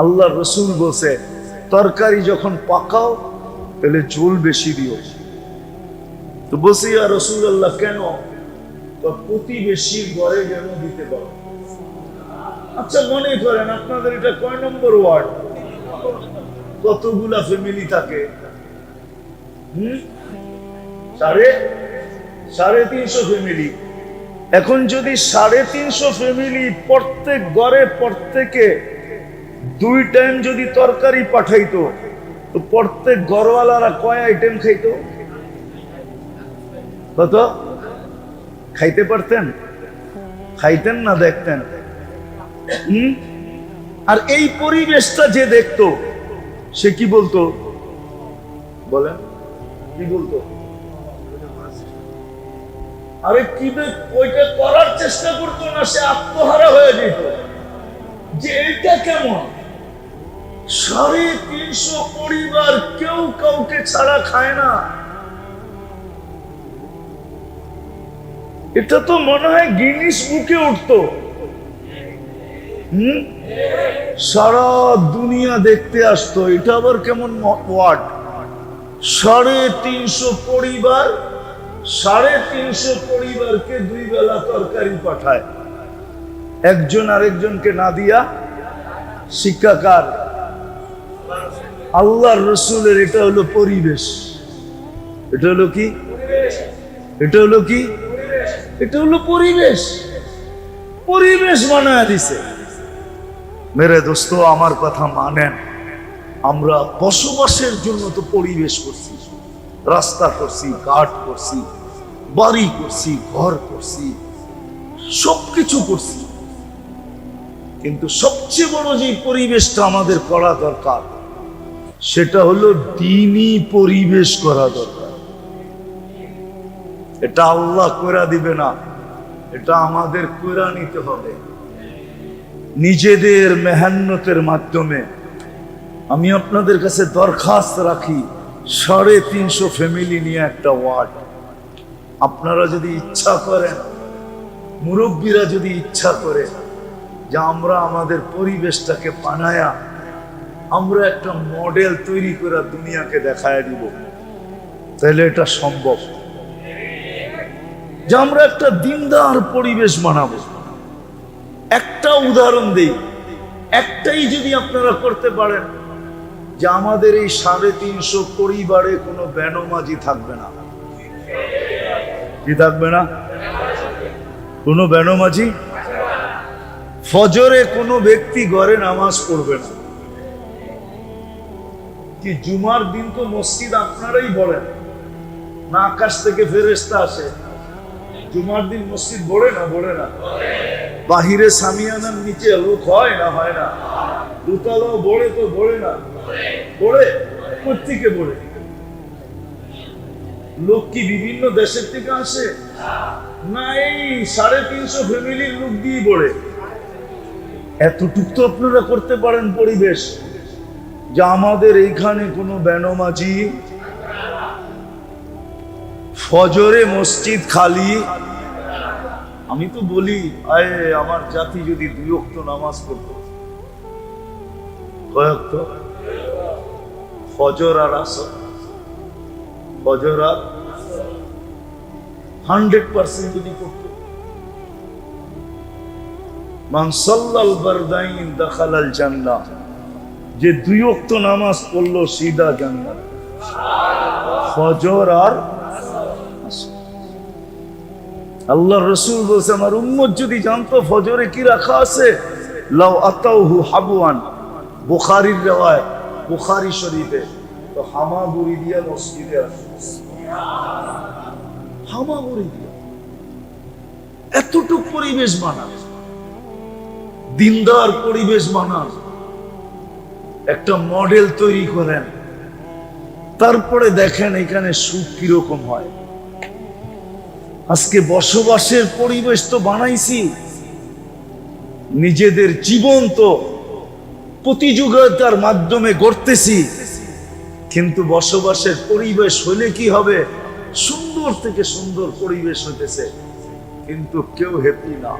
আল্লাহ রসুল বলছে তরকারি যখন পাকাও তাহলে ঝোল বেশি দিও। তো বলছি ইয়া রাসূলুল্লাহ কেন? তো প্রতিবেশীর ঘরে যেন দিতে পারো। আচ্ছা মনে করেন আপনাদের এটা কয় নম্বর ওয়ার্ড? কতগুলা ফ্যামিলি থাকে? সাড়ে 350 ফ্যামিলি। এখন যদি 350 ফ্যামিলি প্রত্যেক ঘরে প্রত্যেকে 2 টাইম যদি তরকারি পাঠাইতো, তো প্রত্যেক ঘরওয়ালারা কয় আইটেম খাইতো? কত খাইতে পারতেন? খাইতেন না দেখতেন? আর এই পরিবেশটা যে দেখতো সে কি বলতো? বলেন কি বলতো? আরে কি ওইটা করার চেষ্টা করতো না, সে আত্মহারা হয়ে যেত যে এইটা কেমন? 350 পরিবার কেউ কাউকে ছাড়া খায় না। এটা তো মনে হয় গিনিস বুকে উঠতো। সারা দুনিয়া দেখতে আসতো এটা আবার কেমন ওয়ার্ড? 350 পরিবার, 350 পরিবারকে 2 বেলা তরকারি পাঠায়, একজন আরেকজনকে না দিয়া। শিক্ষাকার আল্লাহর রসুলের। এটা হলো পরিবেশ। এটা হলো কি? এটা হলো কি? এটা হলো পরিবেশ। পরিবেশ বানায় দিছে। মেরে দোস্ত আমার কথা মানেন, আমরা বসবাসের জন্য তো পরিবেশ করছি, রাস্তা করছি, ঘাট করছি, বাড়ি করছি, ঘর করছি, সবকিছু করছি, কিন্তু সবচেয়ে বড় যে পরিবেশটা আমাদের করা দরকার সেটা হলো দ্বীনি পরিবেশ করা দরকার। এটা আল্লাহ কইরা দিবে না, এটা আমাদের কইরা নিতে হবে নিজেদের মেহনতের মাধ্যমে। আমি আপনাদের কাছে দরখাস্ত রাখি, 350 ফ্যামিলি নিয়ে একটা ওয়ার্ড। আপনারা যদি ইচ্ছা করেন, মুরব্বীরা যদি ইচ্ছা করে যে আমরা আমাদের পরিবেশটাকে বানায়া আমরা একটা মডেল তৈরি করে দুনিয়াকে দেখায় দিব, তাহলে এটা সম্ভব যে আমরা একটা দিনদার পরিবেশ বানাবো। একটা উদাহরণ দেই, একটাই যদি আপনারা করতে পারেন যে আমাদের এই 350 পরিবারে কোনো বেনমাজি থাকবে না। কি থাকবে না? কোনো বেনমাজি। ফজরে কোনো ব্যক্তি ঘরে নামাজ পড়বে না। কি জুমার দিন তো মসজিদ আপনারাই বলেন না, আকাশ থেকে ফেরেশতা আসে? জুমার দিন মসজিদ বড়ে না? বড়ে না? বাহিরে সামিয়ানার নিচে লোক হয় না? হয় না? দুতলাও বড়ে তো বড়ে না? বড়ে। কোত্থেকে বড়ে? লোক কি বিভিন্ন দেশের থেকে আসে না? এই 350 ফ্যামিলির লোক দিয়ে বড়ে। এতটুক তো আপনারা করতে পারেন পরিবেশ যে আমাদের এইখানে কোনো বেনমাজি, ফজরে মসজিদ খালি। আমি তো বলি আয় আমার জাতি যদি 2 ওয়াক্ত নামাজ পড়তো। কয় ওয়াক্ত? ফজর আর আসর। ফজর আর 100% যদি পড়তো। মান সাল্লাল বারদাইন দাখালাল জান্নাহ, যে 2 ওয়াক্ত নামাজ পড়লো সিধা জান্নাত। ফজর আর আল্লাহর রাসূল বলেছে আমার উম্মত যদি জানতো ফজরে কি রাখা আছে, লাউ আতাউহু হাবওয়ান, বুখারীর riwayat, বুখারী শরীফে, তো হামাগুড়ি দিয়া মসজিদে আসে। হামাগুড়ি দিয়া। এতটুকু পরিবেশ বানান, দিনদার পরিবেশ বানান, একটা মডেল তৈরি করেন, তারপরে দেখেন এখানে সুখ কিরকম হয়। আজকে বসবাসের পরিবেশ তো বানাইছি, নিজেদের জীবন তো প্রতিযোগিতার মাধ্যমে গড়তেছি, কিন্তু বসবাসের পরিবেশ হলে কি হবে? সুন্দর থেকে সুন্দর পরিবেশ হইতেছে, কিন্তু কেউ হ্যাপি না।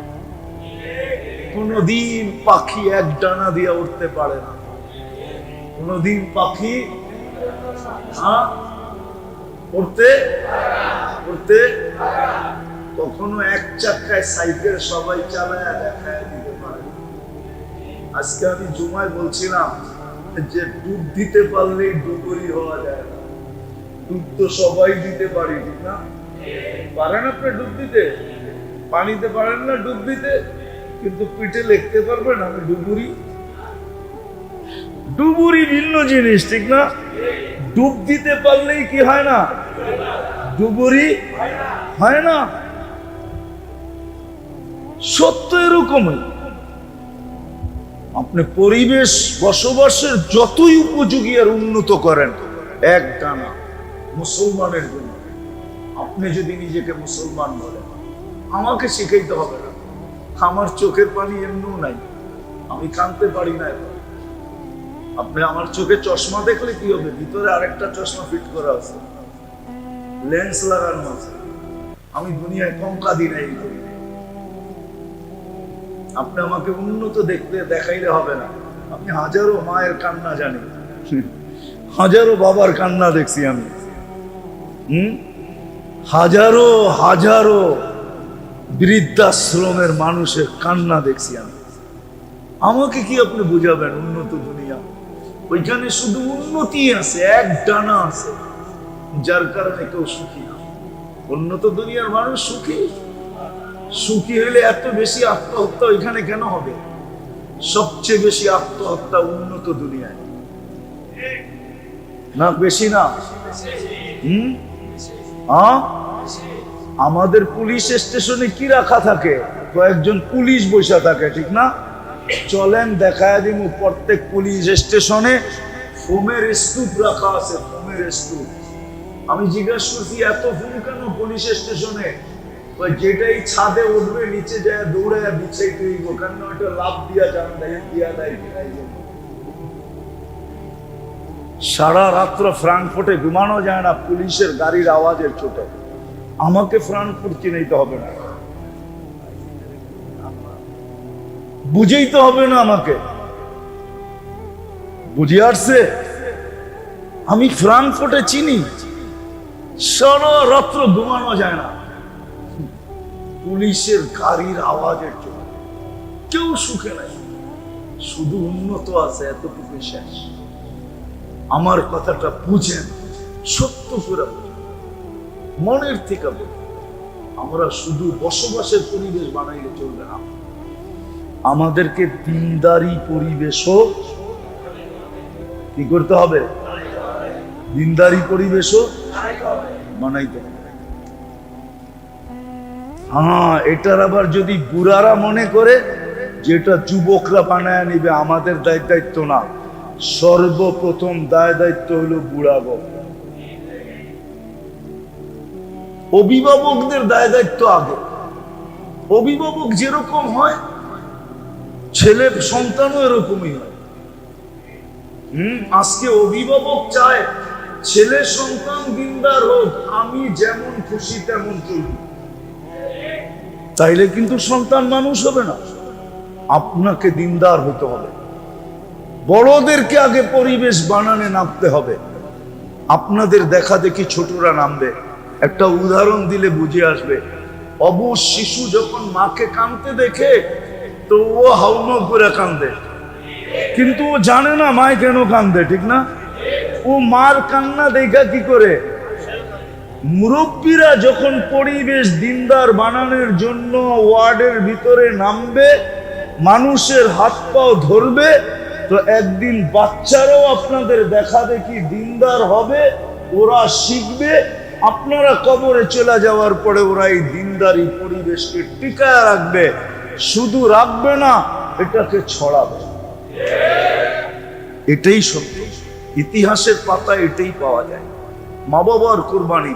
কোনদিন পাখি এক ডানা দিয়ে উঠতে পারে না। কোনদিন পাখি উঠতে কখনো এক চাকায় সাইকেল সবাই চালায় দেখায় দিতে পারে। আজকে আমি জুমায় বলছিলাম যে ডুব দিতে পারলেই ডুবুরি হওয়া যায় না। ডুব তো সবাই দিতে পারি, ঠিক না? পারেন আপনি ডুব দিতে? পানিতে পারেন না ডুব দিতে, কিন্তু পিঠে লিখতে পারবেন আমি ডুবুরি। ডুবুরি ভিন্ন জিনিস, ঠিক না? ডুব দিতে পারলেই কি হয় না? ডুবুরি হয় না। সত্য এরকমই। আপনি পরিবেশ বসবাসের যতই উপযোগী আর উন্নত করেন, এক টানা মুসলমানের জন্য, আপনি যদি নিজেকে মুসলমান বলেন, আমাকে শিখাইতে হবে না। আমার চোখের পানি এমনিও নাই, আমি কাঁদতে পারি না। আপনি আমার চোখে চশমা দেখলে কি হবে? ভিতরে আরেকটা চশমা ফিট করা আছে, লেন্স লাগানো আছে। আমি দুনিয়ায় কম কাঁদি নাই। আপনি আমাকে উন্নত দেখতে দেখাইলে হবে না। আমি হাজারো মায়ের কান্না জানি, হাজারো বাবার কান্না দেখছি আমি, হাজারো হাজারো বৃদ্ধাশ্রমের মানুষের কান্না দেখছি আমি। আমাকে কি আপনি বুঝাবেন উন্নত দুনিয়া? ওইখানে শুধু উন্নতি আছে, এক ডানা আছে, যার কারণে কেউ সুখী না। উন্নত দুনিয়ার মানুষ সুখী। সুখী হলে এত বেশি আত্মহত্যা ওইখানে কেন হবে? সবচেয়ে বেশি আত্মহত্যা উন্নত দুনিয়ায়, না বেশি না? আমাদের পুলিশ স্টেশনে কি রাখা থাকে? কয়েকজন পুলিশ বসে থাকে, ঠিক না? চলেন দেখায় দিব, প্রত্যেক পুলিশ স্টেশনে ফোমের স্তূপ রাখা আছে, ফোমের স্তূপ। আমি জিজ্ঞাসা করছি এত ফোম কেন পুলিশ স্টেশনে? যেটাই ছাদে উঠবে নিচে যায় দৌড়ে বিছাই তুইব, কেন ওটা লাভ দিয়া যান দিয়া দেয় কিনা। সারা রাত্র ফ্রাঙ্কফুর্টে ঘুমানো যায় না পুলিশের গাড়ির আওয়াজের চোটে। আমাকে ফ্রাঙ্কফুর্ট চিনাইতে হবে না, বুঝেইতে হবে না আমাকে, বুঝে আসছে? আমি ফ্রাঙ্কফুর্টে চিনি, সারা রাত্র ঘুমানো যায় না পুলিশের গাড়ির আওয়াজের জন্য। কেউ সুখে নাই, শুধু উন্নত আছে, এতটুকু শেষ। আমার কথাটা বুঝেন, সত্য করে বুঝেন, মনের থেকে বুঝেন। আমরা শুধু বসবাসের পরিবেশ বানাইলে চলবে না, আমাদেরকে দিনদারি পরিবেশও কি করতে হবে? দিনদারি পরিবেশও বানাইতে হবে। হ্যাঁ, এটার আবার যদি বুড়ারা মনে করে যেটা যুবকরা বানায় নিবে, আমাদের দায়িত্ব না। সর্বপ্রথম দায়িত্ব হলো বুড়াগো, অভিভাবকদের দায়িত্ব আগে। অভিভাবক যেরকম হয়, ছেলে সন্তানও এরকমই হয়। আজকে অভিভাবক চায় ছেলে সন্তান দিনদার হোক, আমি যেমন খুশি তেমন চলবি। তাইলে কিন্তু সন্তান মানুষ হবে না। আপনাকে দিনদার হতে হবে। বড়দেরকে আগে পরিবেশ বানানে নামতে হবে। আপনাদের দেখা দেখি ছোটরা নামবে। একটা উদাহরণ দিলে বুঝে আসবে। অবুঝ শিশু যখন মাকে কাঁদতে দেখে তো ও হাউমাউ করে কাঁদে, কিন্তু ও জানে না মায় কেন কাঁদে, ঠিক না? ও মার কান্না দেখা কি করে? মুরব্বীরা যখন পরিবেশ দিনদার বানানোর জন্য ওয়ার্ডের ভিতরে নামবে, মানুষের হাত পাও ধরবে, তো একদিন বাচ্চারাও আপনাদের দেখা দেখি দিনদার হবে, ওরা শিখবে। আপনারা কবরে চলে যাওয়ার পরে ওরা এই দিনদারি পরিবেশকে টিকায় রাখবে। শুধু রাখবে না, এটাকে ছড়াবে। এটাই সত্য। ইতিহাসের পাতায় এটাই পাওয়া যায়। মা বাবার কুরবানি,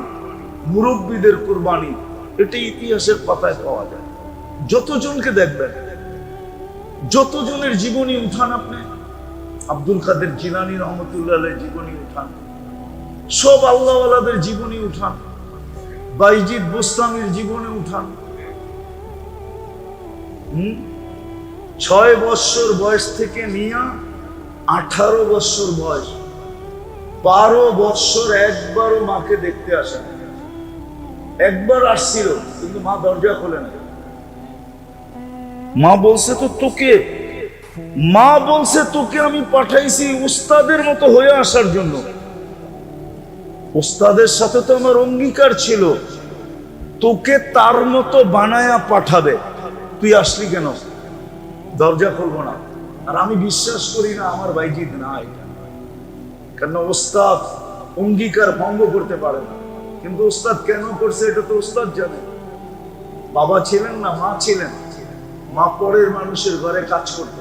মুরব্বীদের কুরবানি, এটাই ইতিহাসের পাতায় পাওয়া যায়। যতজনকে দেখবেন, যতজনের জীবনী উঠান আপনি, আব্দুল কাদের জিলানী রহমতুল্লাহ আলাইহির জীবনী উঠান, সব আল্লাহওয়ালাদের জীবনী উঠান, বাইজিদ বোস্তামির জীবনী উঠান, 6 বছর বয়স থেকে নিয়ে 18 বছর বয়স, 12 বছর একবারও মাকে দেখতে আসে না। একবার আসছিল, কিন্তু মা দরজা খোলে না। মা বলছে তোকে আমি পাঠাইছি উস্তাদের মতো হয়ে আসার জন্য। উস্তাদের সাথে তো আমার অঙ্গীকার ছিল তোকে তার মতো বানায়া পাঠাবে, তুই আসলি কেন? দরজা খুলবো না। আর আমি বিশ্বাস করি না আমার বাইজিদ না এটা, কারণ ওস্তাদ অঙ্গীকার ভঙ্গ করতে পারে না। কিন্তু ওস্তাদ কেন করছে এটা তো ওস্তাদ জানে। বাবা ছিলেন না, মা ছিলেন। মা পরের মানুষের ঘরে কাজ করত,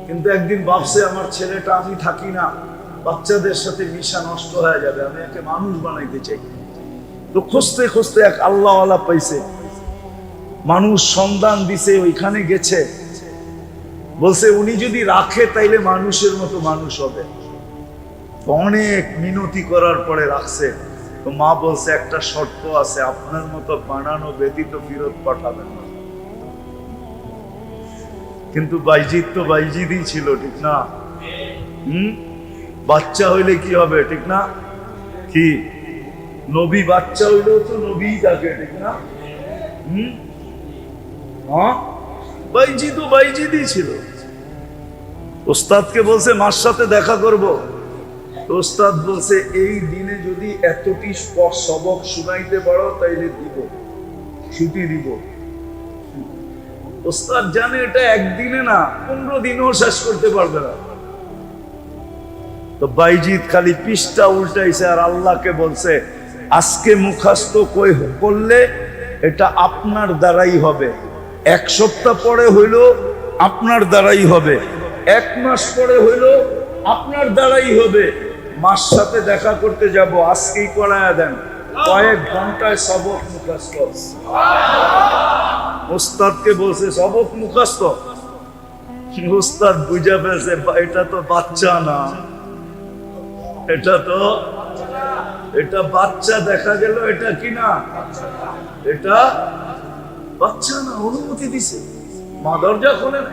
কিন্তু একদিন ভাবছে আমার ছেলেটা, আমি থাকি না, বাচ্চাদের সাথে মিশা নষ্ট হয়ে যাবে, আমি একে মানুষ বানাইতে চাই। তো খুঁজতে খুঁজতে এক আল্লাহওয়ালা পাইছে, মানুষ সন্ধান দিছে, ওইখানে গেছে, বলছে উনি যদি রাখে তাইলে মানুষের মতো মানুষ হবে। অনেক মিনতি করার পরে রাখছে। তো মা বলছে একটা শর্ত আছে, আপনার মতো বানানো ব্যতীত ফেরত পাঠাবেন না। কিন্তু বাইজিদ তো বাইজিদই ছিল, ঠিক না? বাচ্চা হইলে কি হবে, ঠিক না? কি নবী বাচ্চা হইলেও তো নবী থাকে, ঠিক না? বাইজিদও বাইজিদই ছিল। ওস্তাদকে বলছে মার সাথে দেখা করব। ওস্তাদ বলছে এই দিনে যদি এতটি সবক শুনাইতে পারো তাইলে দিব, ছুটি দিব। ওস্তাদ জানে এটা একদিনে না, 15 দিনও শেষ করতে পারবে না। তো বাইজিদ খালি পৃষ্ঠা উল্টাইছে আর আল্লাহকে বলছে আজকে মুখস্থ করলে এটা আপনার দ্বারাই হবে, 1 সপ্তাহ পরে হইলো আপনার দ্বারাই হবে, 1 মাস পরে হইলো আপনার দ্বারাই হবে। মার সাথে দেখা করতে যাব, আজকেই করায়া দেন, কয়েক ঘন্টায় সবক মুখস্থ। ওস্তাদকে বলছে সবক মুখস্থ। ওস্তাদ বুঝা ফেলছে এটা তো বাচ্চা না, এটা বাচ্চা দেখা গেল, এটা কি না, এটা বাচ্চা না। অনুমতি দিছে, মা দরজা খোলে না।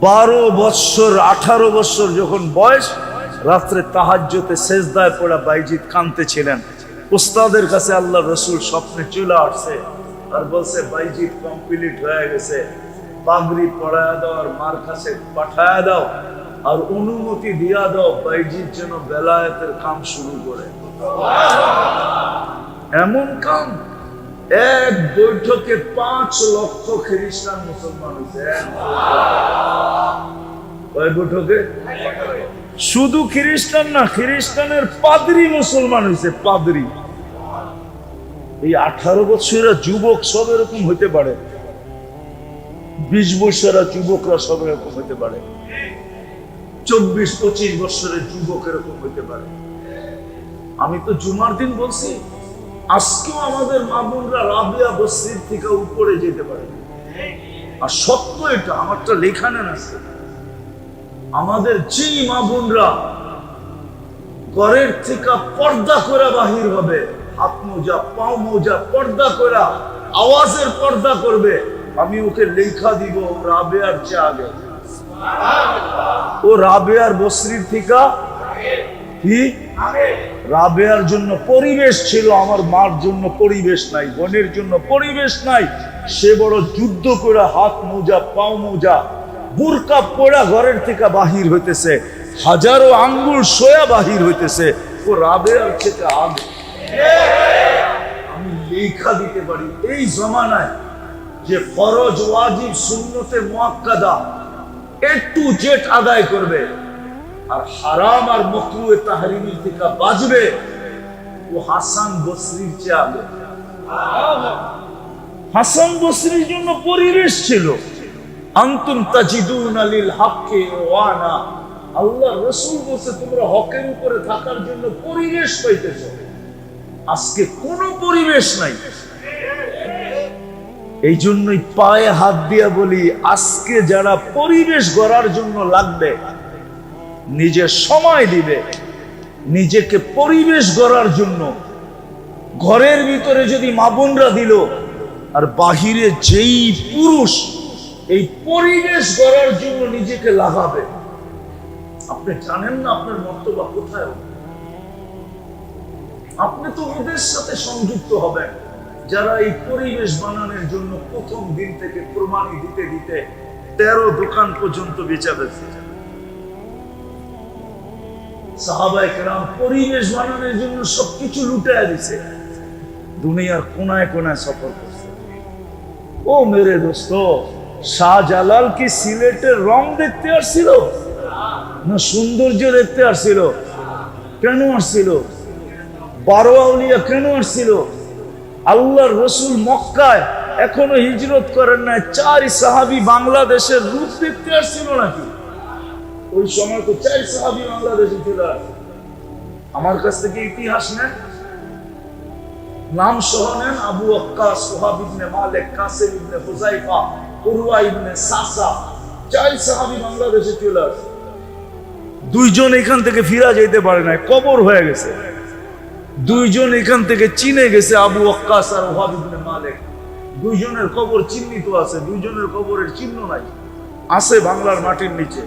12 বছর 18 বছর যখন বয়স, রাত্রে তাহাজ্জুদে সেজদায় পড়া বাইজিদ কাঁদতেছিলেন। উস্তাদের কাছে আল্লাহ রসুল স্বপ্নে চলে আসছে আর বলছে বাইজিদ কমপ্লিট হয়ে গেছে, পাগড়ি পরায়া দাও আর মার কাছে পাঠায়া দাও, আর অনুমতি দিয়া দাও বাইজিদ যেন বেলায়েতের কাম শুরু করে। এমন কাম, এক বৈঠকে 5 লক্ষ খ্রিস্টান মুসলমান হয়েছে। কয় বৈঠকে? শুধু খ্রিস্টান না, খ্রিস্টানের পাদ্রী মুসলমান হয়েছে, পাদ্রী। এই 18 বছরের যুবক সব এরকম হইতে পারে, 20 বছরের যুবকরা সব এরকম হইতে পারে, 24-25 বছরের যুবক এরকম হইতে পারে। আমি তো জুমার দিন বলছি, আজকেও আমাদের মা বোনরা রাবিয়া বসরির থেকে উপরে যেতে পারে। আর সত্য এটা, আমারটা লেখানে আছে, আমাদের যেই মা বোনরা ঘরের থেকে পর্দা করে বাহির হবে, হাত মোজা পাও মোজা পর্দা করে আওয়াজের পর্দা করবে, আমি ওকে লেখা দিব রাবেয়ার চেয়ে আগে। ও রাবেয়ার বসরির থেকে কি রাবেয়ার জন্য পরিবেশ ছিল, আমার মার জন্য পরিবেশ নাই, বোনের জন্য পরিবেশ নাই। সে বড় যুদ্ধ করে হাত মোজা পাও মোজা বুরকা পড়া ঘরের থেকে বাহির হইতেছে, হাজারো আঙ্গুল সোয়া বাহির হইতেছে। ও রাবেয়ার থেকে আগে। আমি লেখা দিতে পারি এই জমানায় যে ফরজ ওয়াজিব সুন্নতে মুআক্কাদা একটু জেট আদায় করবে আর হারাম আর মাকরুহে তাহরিমি থেকে বাঁচবে, ও হাসান বসরির চেয়ে আগে। হাসান বসরির জন্য পরিবেশ ছিল। আনতুম তাজিদুনা লিল হাক্কি ওয়ানা, আল্লাহ রাসূল বলছে তোমরা হকের উপরে থাকার জন্য পরিবেশ পাইতেছো। আজকে কোনো পরিবেশ নাই। এই জন্যই পায়ে হাত দিয়া বলি, আজকে যারা পরিবেশ গড়ার জন্য লাগবে, নিজের সময় দিবে নিজেকে পরিবেশ গড়ার জন্য। ঘরের ভিতরে যদি মা বোনরা দিল, আর বাহিরে যেই পুরুষ এই পরিবেশ গড়ার জন্য নিজেকে লাগাবে। আপনি জানেন না আপনার মন্তব্য কোথায় হবে। আপনি তো ওদের সাথে সংযুক্ত হবেন যারা এই পরিবেশ বানানোর জন্য প্রথম দিন থেকে কোরবানি দিতে দিতে 13 দোকান পর্যন্ত বেচা বেচে। সাহাবায়ে কেরাম পরিবেশ বানানোর জন্য সবকিছু লুটায় দিছে, দুনিয়ার কোনায় কোনায় সফর করছে। ও মেরে দোস্ত, শাহজালাল কি সিলেটের রং দেখতে আসছিল না সৌন্দর্য দেখতে আসছিল? কেন আসছিল? 12 আউলিয়া কেন আসছিল? আল্লাহর রসুল মক্কায় এখনো হিজরত করেন নাই, 4 সাহাবী বাংলাদেশের রূপ দেখতে আসছিল নাকি? ওই সময় তো 4 সাহাবী বাংলাদেশে ছিল। আমার কাছ থেকে ইতিহাস নেন, নাম সহ নেন। আবু ওয়াক্কাস, সুহাব ইবনে মালিক, কাসিম ইবনে হুযাইফা, উরওয়া ইবনে সাসা, 4 সাহাবী বাংলাদেশে ছিল। 2 জন এখান থেকে ফিরা যেতে পারে নাই, কবর হয়ে গেছে। 2 জন এখান থেকে চীনে গেছে, আবু ওয়াক্কাস আর ওহাব ইবনে মালিক। 2 জনের কবর চিহ্নিত আছে, 2 জনের কবরের চিহ্ন নাই, আছে বাংলার মাটির নিচে।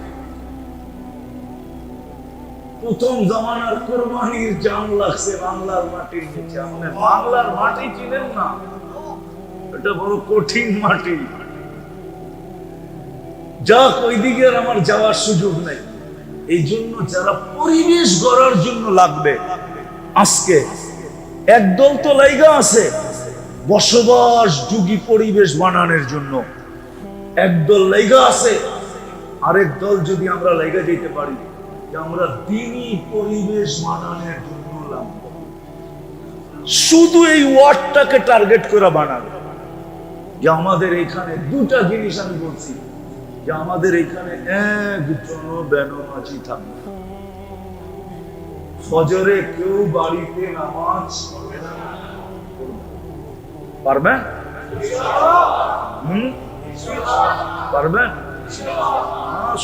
প্রথম জামানার কোরবানির জান লাগছে বাংলার মাটির নিচে। আপনি বাংলার মাটি চিনেন না, এটা বড় কঠিন মাটি। যাক, ওইদিকে আর আমার যাওয়ার সুযোগ নাই। এই জন্য যারা পরিবেশ গড়ার জন্য লাগবে, আজকে একদল তো লাইগা আছে বসবাস যোগী পরিবেশ বানানোর জন্য, একদল লাইগা আছে। আরেক দল যদি আমরা লাইগা যেতে পারি যে আমরা দ্বীনি পরিবেশ বানানোর জন্য লাগবো, শুধু এই ওয়ার্ডটাকে টার্গেট করে বানাবো। যে আমাদের এখানে 2টা জিনিস আমি বলছি, যে আমাদের এখানে একজন বেনামাজি থাকবে। ফজরে কেউ বাড়িতে নামাজ পারবেন? পারবেন?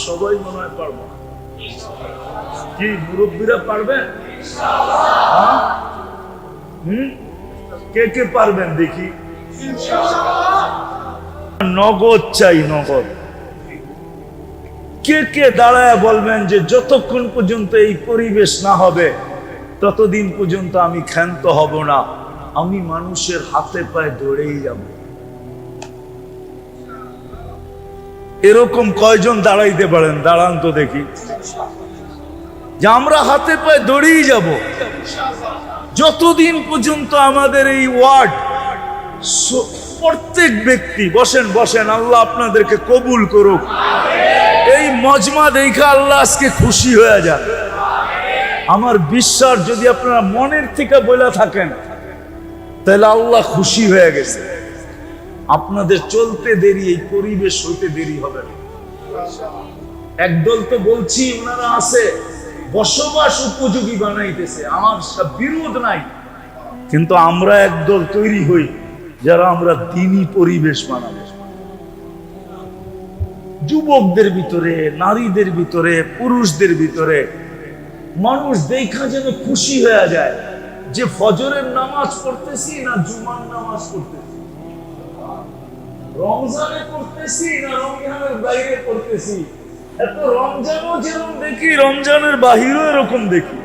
সবাই মনে হয় পারবো। কি মুরব্বীরা পারবেন? কে কে পারবেন দেখি? নগদ চাই, নগদ। কে কে দাঁড়ায় বলবেন যে যতক্ষণ পর্যন্ত এই পরিবেশ না হবে ততদিন পর্যন্ত আমি ক্ষান্ত হব না, আমি মানুষের হাতে পায়ে দৌড়েই যাব। এরকম কয়জন দাঁড়াইতে পারেন? দাঁড়ান তো দেখি। যে আমরা হাতে পায়ে দৌড়েই যাব যতদিন পর্যন্ত আমাদের এই ওয়ার্ড, প্রত্যেক ব্যক্তি বসেন বসেন, আল্লাহ আপনাদেরকে কবুল করুক। এই মজমা দেখে আল্লাহ আজকে খুশি হয়ে যান। আমার বিশ্বাস যদি আপনারা মনের থেকে বলে থাকেন তাহলে আল্লাহ খুশি হয়ে গেছে। আপনাদের চলতে দেরি, এই পরিবেশ হইতে দেরি হবে না। একদল তো বলছি ওনারা আছে বসবাস উপযোগী বানাইতেছে, আমার বিরোধ নাই, কিন্তু আমরা একদল তৈরি হই যারা আমরা দ্বীনি পরিবেশ বানাবো। যুবকদের ভিতরে, নারীদের ভিতরে, পুরুষদের ভিতরে মানুষ দেখা যেন খুশি হয়ে যায় যে ফজরের নামাজ পড়তেছি না জুমার নামাজ পড়তেছি, রমজানে পড়তেছি না রমজানের বাইরে পড়তেছি। এত রমজানও যেরকম দেখি, রমজানের বাহিরও এরকম দেখি।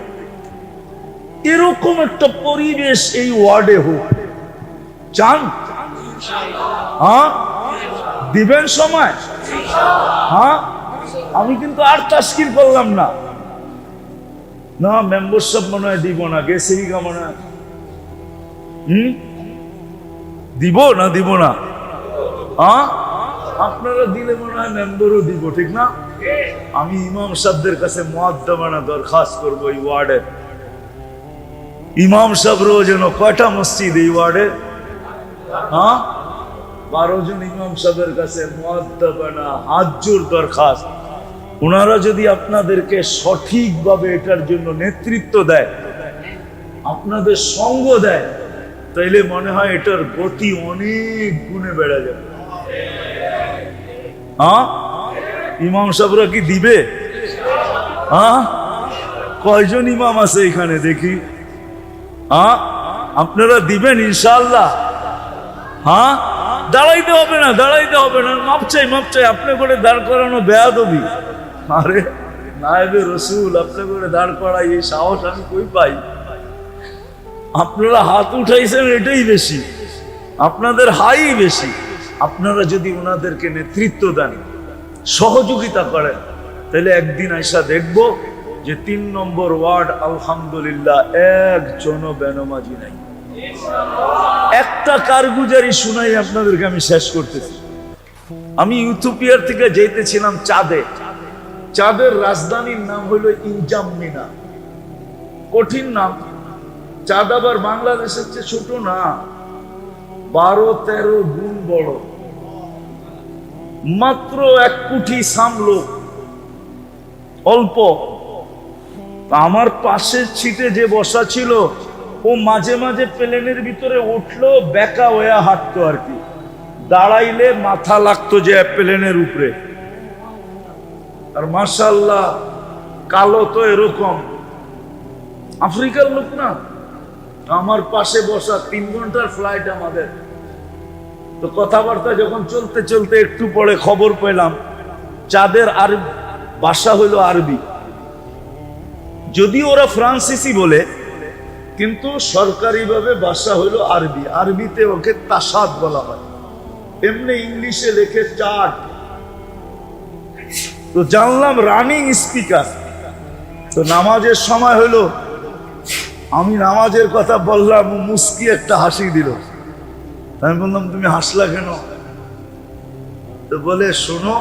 এরকম একটা পরিবেশ এই ওয়ার্ডে হোক, চান? হ্যাঁ, দিবেন সময়? হ্যাঁ, আমি কিন্তু আর তাশকিল করলাম না। না, মেম্বারশিপ মনে হয় দিব না, গেছে মনে হয়। দিব না? দিব না? হ্যাঁ, আপনারা দিলে মনে হয় মেম্বারও দিব, ঠিক না? আমি ইমাম সাহেবদের কাছে মুআদ্দাবানা দরখাস্ত করবো এই ওয়ার্ডে। ইমাম সাহেবরাও যেন কয়টা মসজিদ এই ওয়ার্ডে? হ্যাঁ, 12 জন ইমাম সাহেবের কাছে মুআদ্দাবানা হাত জোর দরখাস্ত। ওনারা যদি আপনাদেরকে সঠিকভাবে এটার জন্য নেতৃত্ব দেয়, আপনাদের সঙ্গ দেয়, তাইলে মনে হয় এটার গতি অনেক গুণে বেড়ে যাবে। হ্যাঁ, ইমাম সাহেবরা কি দিবে? হ্যাঁ, কয়জন ইমাম আছে এখানে দেখি? হ্যাঁ, আপনারা দিবেন ইনশাআল্লাহ? হ্যাঁ, দাঁড়াইতে হবে না, দাঁড়াইতে হবে না, মাপ চাই, মাপ চাই। আপনি করে দাঁড় করানো বেয়াদবি। আরে নায়েবে রসুল আপনি করে দাঁড় করাই, এই সাহস আমি কই পাই? আপনারা হাত উঠাইছেন এটাই বেশি, আপনাদের হাই বেশি। আপনারা যদি ওনাদেরকে নেতৃত্ব দেন, সহযোগিতা করেন, তাহলে একদিন আইসা দেখবো যে 3 নম্বর ওয়ার্ড আলহামদুলিল্লাহ একজনও বেনমাজি নাই। একটা কারগুজারি শুনাই আপনাদেরকে আমি শেষ করতেছি। আমি ইথিওপিয়ার থেকে যেতেছিলাম চাঁদে। চাঁদের রাজধানীর নাম হলো ইনজাম্মিনা। কঠিন নাম। চাঁদ আবার বাংলাদেশের চেয়ে ছোট না, 12-13 গুণ বড়। মাত্র 1 কোটি সামলো, অল্প। আমার পাশের সিটে যে বসা ছিল, ও মাঝে মাঝে প্লেনের ভিতরে উঠলো, বেকা হয়ে হাঁটতো আর কি। দাঁড়াইলে মাথা লাগতো যে প্লেনের উপরে। আর মাশাআল্লাহ কালো তো এরকম, আফ্রিকার লোক না। আমার পাশে বসা, 3 ঘন্টার ফ্লাইট আমাদের। তো কথাবার্তা যখন চলতে চলতে একটু পরে খবর পেলাম চাঁদের আর ভাষা হইল আরবি। যদিও ওরা ফ্রান্সিসি বলে, কিন্তু সরকারিভাবে ভাষা হইল আরবি। আরবিতে ওকে তাসাদ বলা হয়, এমনি ইংলিশে লেখে চার্ট। তো জানলাম রানিং স্পিকার। তো নামাজের সময় হইলো, আমি নামাজের কথা বললাম, মুস্কি একটা হাসি দিল। আমি বললাম তুমি হাসলা কেন? তো বলে শোনো,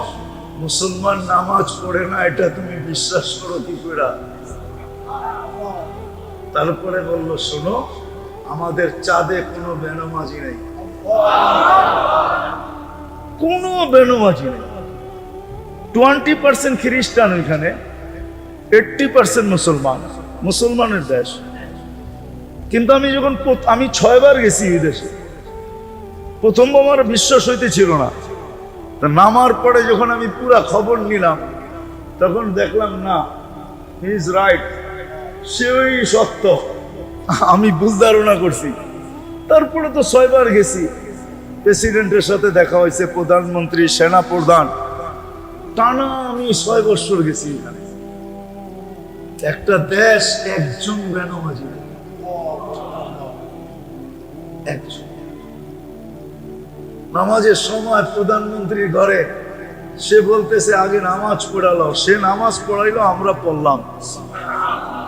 মুসলমান নামাজ পড়ে না এটা তুমি বিশ্বাস করো কি করে? তারপরে বললো শোনো, আমাদের চাঁদে কোনো বেনমাজি নেই, কোনো বেনমাজি নেই। 20% খ্রিস্টান ওইখানে, 80% মুসলমান, মুসলমানের দেশ। কিন্তু আমি যখন আমি 6 বার গেছি বিদেশে, প্রথম আমার বিশ্বাস হইতেছিল না। তা নামার পরে যখন আমি পুরা খবর নিলাম, তখন দেখলাম না, হি ইজ রাইট, সেই সত্য। আমি ভুল ধারণা করছি। তারপরে তো 6 বার গেছি, প্রেসিডেন্টের সাথে দেখা হয়েছে, প্রধানমন্ত্রী, সেনা প্রধান, টানা আমি 6 বছর গেছি এখানে। একটা দেশ একজন বেনমাজি নেই, একজন। নামাজের সময় প্রধানমন্ত্রীর ঘরে সে বলতেছে আগে নামাজ পড়ালো, সে নামাজ পড়াইলো, আমরা পড়লাম।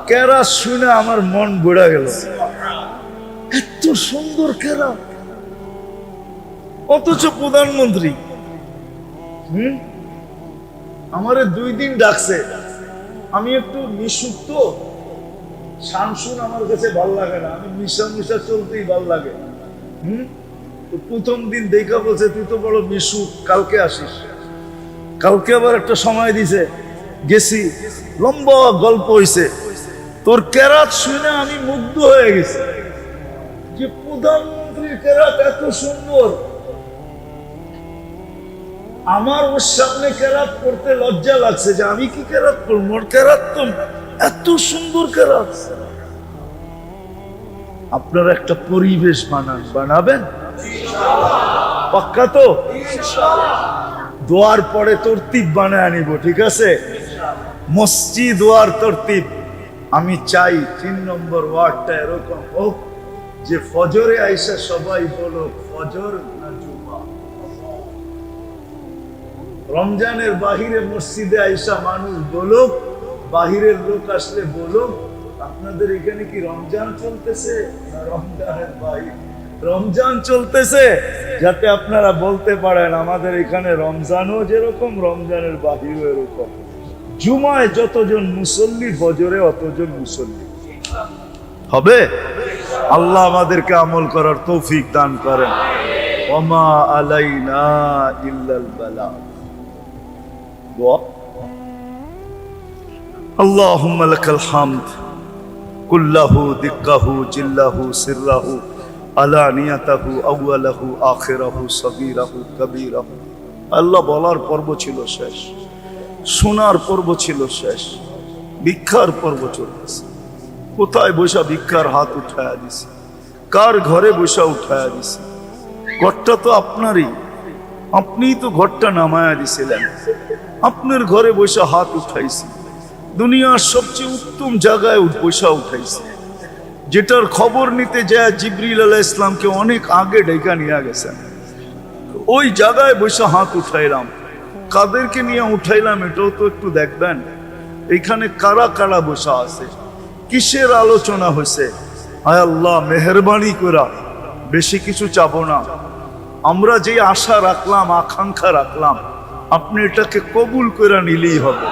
কেরাত শুনে আমার মন ঘুরে গেল, এত সুন্দর কেরাত, অথচ প্রধানমন্ত্রী। আমারে 2 দিন ডাকছে। আমি একটু মিশুক, তো শানসুন আমার কাছে ভাল লাগে না, আমি মিশা মিশা চলতেই ভাল লাগে। তো প্রথম দিন দেখা বলছে তুই তো বড় মিশুক, কালকে আসিস। কালকে আবার একটা সময় দিছে, গেছি, লম্বা গল্প হইছে। তোর কেরাত শুনে আমি মুগ্ধ হয়ে গেছি যে প্রধানমন্ত্রীর কেরাত এত সুন্দর। আমার ওর সামনে কেরাত পড়তে লজ্জা লাগছে যে আমি কি কেরাত পড়বো, ওর কেরাত তো এত সুন্দর কেরাত। আপনারা একটা পরিবেশ বানাবেন পাক্কা তো? দোয়ার পরে তরতিব বানায় আনিব, ঠিক আছে? মসজিদ দোয়ার তরতিব। আমি চাই 3 নম্বর ওয়ার্ডটা এরকম হোক যে ফজরে আইসা সবাই বলো ফজর না জুমা। রমজানের বাহিরে মসজিদে আইসা মানুষ বলুক, বাহিরের লোক আসলে বলুক আপনাদের এখানে কি রমজান চলতেছে না রমজানের বাহির? রমজান চলতেছে, যাতে আপনারা বলতে পারেন আমাদের এখানে রমজানও যেরকম, রমজানের বাহিরও এরকম। জুমায় যতজন মুসল্লি, ফজরে অতজন মুসল্লি হবে। আল্লাহ আমাদেরকে আমল করার তৌফিক দান করেন। ওমা আলাইনা ইল্লাল বালাগ। দোয়া। আল্লাহুম্মা লাকাল হামদ কুল্লাহু দিক্কাহু জিল্লাহু সিররাহু আলানিয়াতাহু আউয়ালাহু আখিরাহু সগীরাহু কবীরাহু। আল্লাহ বলার পর্ব ছিল শেষ, শোনার পর্ব ছিল শেষ, ভিক্ষার পর্ব চলতেছে। কোথায় বসা ভিক্ষার হাত উঠায়া দিছে, কার ঘরে বসা উঠায়া দিছে। ঘরটা তো আপনারই, আপনিই তো ঘরটা নামায়া দিছিলেন। আপনার ঘরে বসে হাত উঠাইছি, দুনিয়ার সবচেয়ে উত্তম জায়গায় বসে উঠাইছি, যেটার খবর নিতে যায় জিবরিল আলাইহিস ইসলামকে অনেক আগে ডেকে নিয়ে গেছেন। ওই জায়গায় বসে হাত উঠাইলাম। কাদেরকে নিয়ে উঠাইলাম এটাও তো একটু দেখবেন। এখানে কারা কারা বসে আছে, কিসের আলোচনা হয়েছে। আয় আল্লাহ, মেহরবানি করা, বেশি কিছু চাবো না। আমরা যে আশা রাখলাম, আকাঙ্ক্ষা রাখলাম, আপনি এটাকে কবুল করে নিলেই হবে।